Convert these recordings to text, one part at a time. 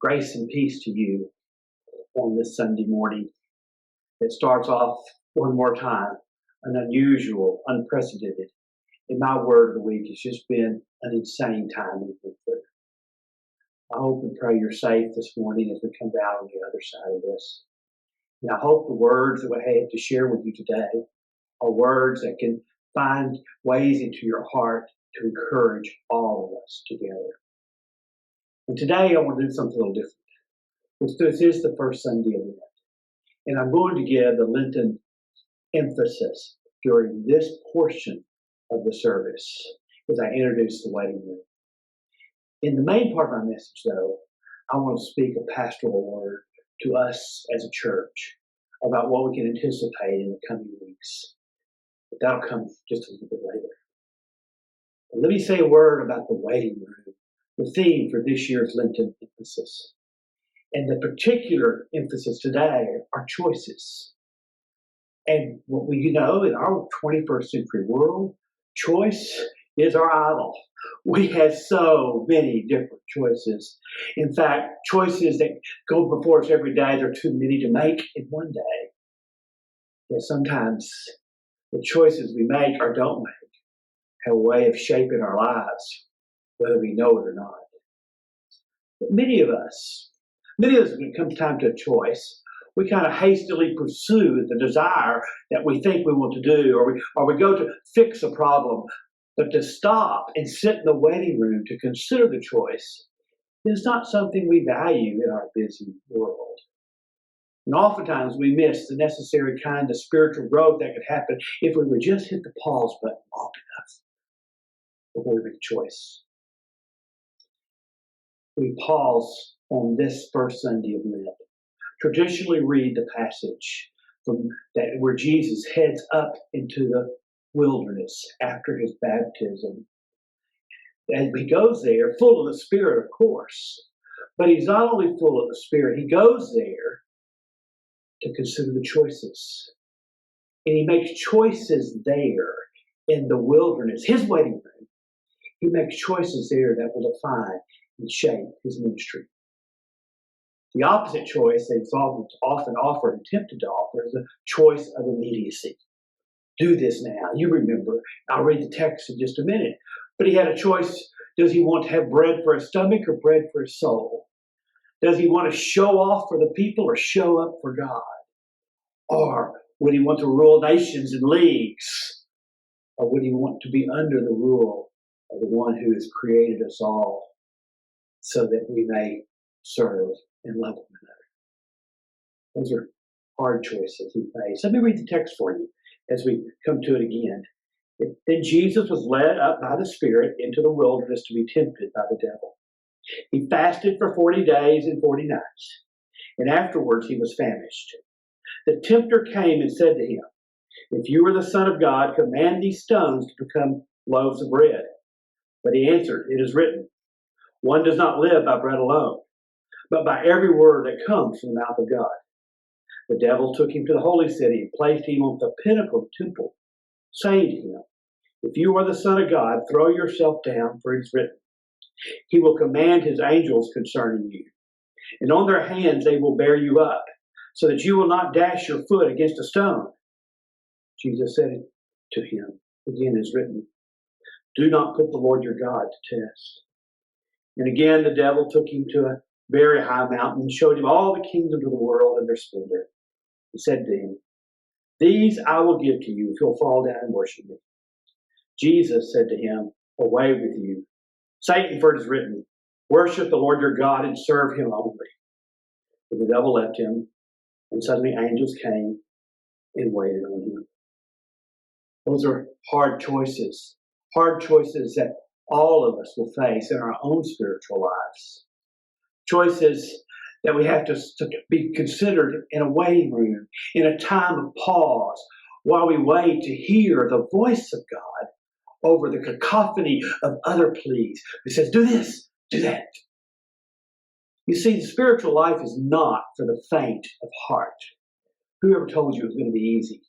Grace and peace to you on this Sunday morning. It starts off one more time, an unusual, unprecedented. In my word of the week, it's just been an insane time we've been through. I hope and pray you're safe this morning as we come down on the other side of this. And I hope the words that we have to share with you today are words that can find ways into your heart to encourage all of us together. And today I want to do something a little different. This is the first Sunday of Lent. And I'm going to give the Lenten emphasis during this portion of the service as I introduce the waiting room. In the main part of my message, though, I want to speak a pastoral word to us as a church about what we can anticipate in the coming weeks. But that'll come just a little bit later. But let me say a word about the waiting room, the theme for this year's Lenten emphasis. And the particular emphasis today are choices. And what we know in our 21st century world, choice is our idol. We have so many different choices. In fact, choices that go before us every day, there are too many to make in one day. Yet sometimes the choices we make or don't make have a way of shaping our lives, whether we know it or not. But many of us, when it comes time to a choice, we kind of hastily pursue the desire that we think we want to do, or we go to fix a problem. But to stop and sit in the waiting room to consider the choice is not something we value in our busy world. And oftentimes we miss the necessary kind of spiritual growth that could happen if we would just hit the pause button long enough before we make a choice. We pause on this first Sunday of Lent. Traditionally read the passage where Jesus heads up into the wilderness after his baptism. And he goes there full of the Spirit, of course. But he's not only full of the Spirit, he goes there to consider the choices. And he makes choices there in the wilderness, his waiting room. He makes choices there that will define and shape his ministry. The opposite choice that he's often offered and tempted to offer is a choice of immediacy. Do this now. You remember. I'll read the text in just a minute. But he had a choice. Does he want to have bread for his stomach or bread for his soul? Does he want to show off for the people or show up for God? Or would he want to rule nations and leagues? Or would he want to be under the rule of the one who has created us all so that we may serve and love one another? Those are hard choices he faced. Let me read the text for you as we come to it again. Then Jesus was led up by the Spirit into the wilderness to be tempted by the devil. He fasted for 40 days and 40 nights, and afterwards he was famished. The tempter came and said to him, "If you are the Son of God, command these stones to become loaves of bread." But he answered, "It is written, one does not live by bread alone, but by every word that comes from the mouth of God." The devil took him to the holy city and placed him on the pinnacle of the temple, saying to him, "If you are the Son of God, throw yourself down, for it is written, he will command his angels concerning you, and on their hands they will bear you up, so that you will not dash your foot against a stone." Jesus said to him, "Again it is written, do not put the Lord your God to test." And again the devil took him to a very high mountain and showed him all the kingdoms of the world and their splendor. He said to him, "These I will give to you if you'll fall down and worship me." Jesus said to him, "Away with you, Satan, for it is written, worship the Lord your God and serve him only." But the devil left him, and suddenly angels came and waited on him. Those are hard choices that all of us will face in our own spiritual lives. Choices that we have to be considered in a waiting room, in a time of pause, while we wait to hear the voice of God over the cacophony of other pleas. It says, do this, do that. You see, the spiritual life is not for the faint of heart. Whoever told you it was going to be easy?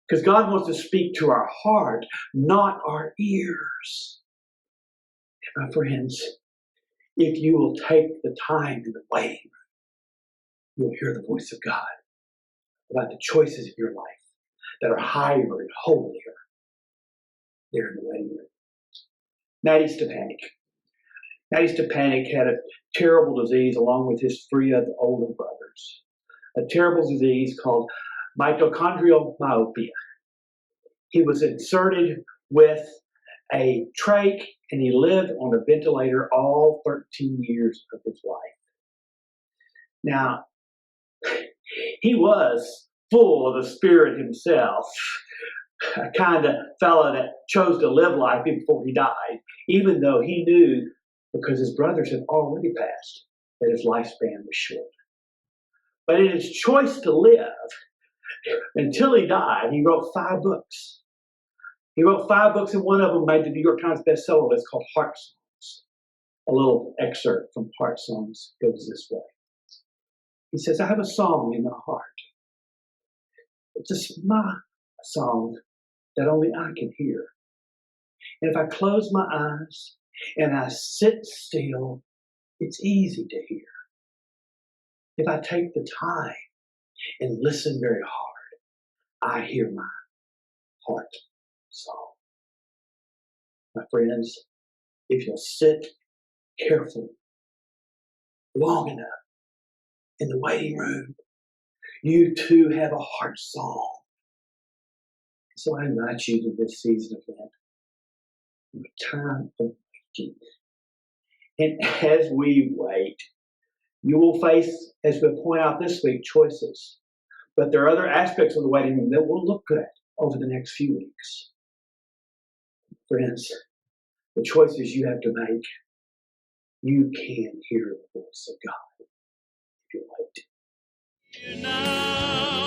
Because God wants to speak to our heart, not our ears. My friends, If you will take the time in the waiting room, you'll hear the voice of God about the choices of your life that are higher and holier there in the waiting room. Natty Stepanek. Natty Stepanek had a terrible disease along with his three other older brothers. A terrible disease called mitochondrial myopia. He was inserted with a trach and he lived on a ventilator all 13 years of his life. Now, he was full of the Spirit himself, a kind of fellow that chose to live life before he died, even though he knew, because his brothers had already passed, that his lifespan was short. But in his choice to live, until he died, he wrote 5 books. He wrote 5 books, and one of them made the New York Times bestseller list called Heart Songs. A little excerpt from Heart Songs goes this way. He says, I have a song in my heart. It's just my song that only I can hear. And if I close my eyes and I sit still, it's easy to hear. If I take the time and listen very hard, I hear my heart song. My friends, if you'll sit carefully, long enough in the waiting room, you too have a heart song. So I invite you to this season of Lent, a time of waiting. And as we wait, you will face, as we point out this week, choices. But there are other aspects of the waiting room that will look good over the next few weeks. Friends, the choices you have to make, you can hear the voice of God if you wait.